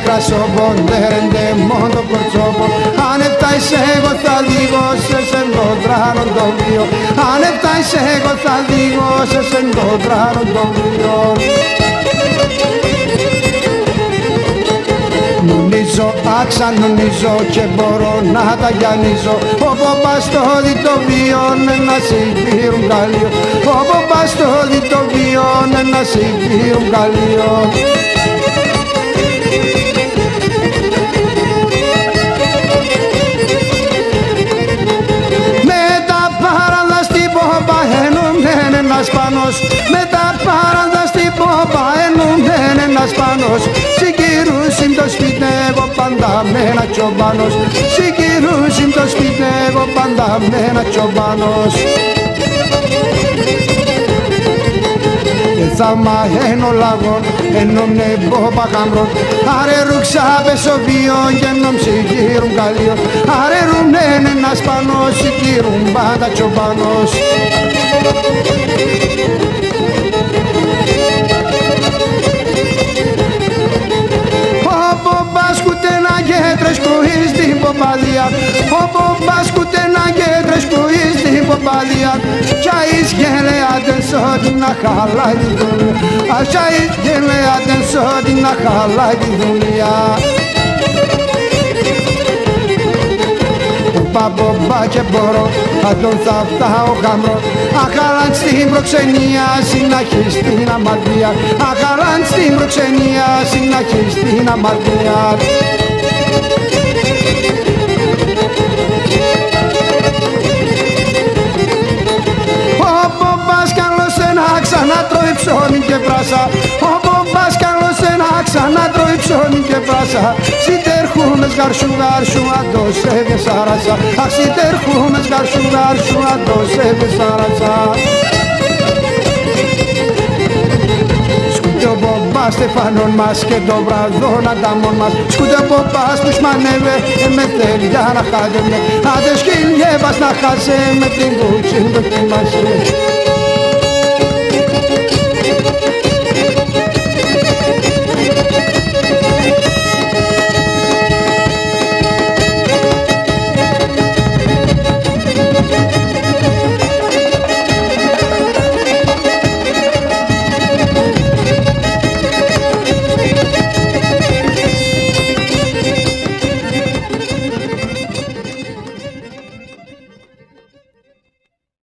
κρασόπο, δέρεντε μόνο το κορτσόπο. Αν έφτασε εγώ θα δίγω σε σεντότρανο το βίο. Αν έφτασε εγώ θα δίγω σε σεντότρανο το βίο. Νομίζω, αξανονίζω και μπορώ να τα γιανίζω. Όπου πας το δει το βίον να συμπήρουν καλείο. Όπου πας το δει το βίον να συμπήρουν καλείο. Με τα παράδα στην πόπα ενωμέν ένας πανός. Με τα παράδα στην πόπα ενωμέν ένας πανός. Συγκυρούσιν το σπιτεύω πάντα με ένα τσομπάνος. Συγκυρούσιν το σπιτεύω πάντα με ένα τσομπάνος. Θάμα ένω λαγόν, ένω νεμπόπα χαμπρόν. Άρε ρούξα πεσοβίον και ένω συγκύρουν καλίον. Άρε ρουνέν ένας πανός, συγκύρουν πάντα τσομπάνος. Όπου μπάσκουτε να γέτρες που εις την ποπαδία. Όπου μπάσκουτε να γέτρες που εις την ποπαδία. Κι εις γελεάτεν σώτη να χαλάει τη δουλειά. Κι εις γελεάτεν σώτη να χαλάει τη δουλειά. Παπομπά και μπορώ, θα τον θαυτάω χαμρό. Αχαλάν στην προξενία, συναχή στην αμαρτία. Αχαλάν στην προξενία, συναχή στην αμαρτία. Όπου πας καλώς ένα ξανατρώει ψώνι και πράσα. Όπου πας καλώς ένα ξανατρώει ψώνι και πράσα. Σιτερχούμες γαρσού γαρσού αντώσεβε σάρασα. Αχ σιτερχούμες γαρσού γαρσού αντώσεβε σάρασα. Σκούτε ο ποπάς στεφανών μας και το βραδόν ανταμών μας. Σκούτε ο ποπάς που σμανεύε με θέλει για να χάδευε. Άντε σκυλιέβας να χάσε με την κούτσι το κοιμάσαι.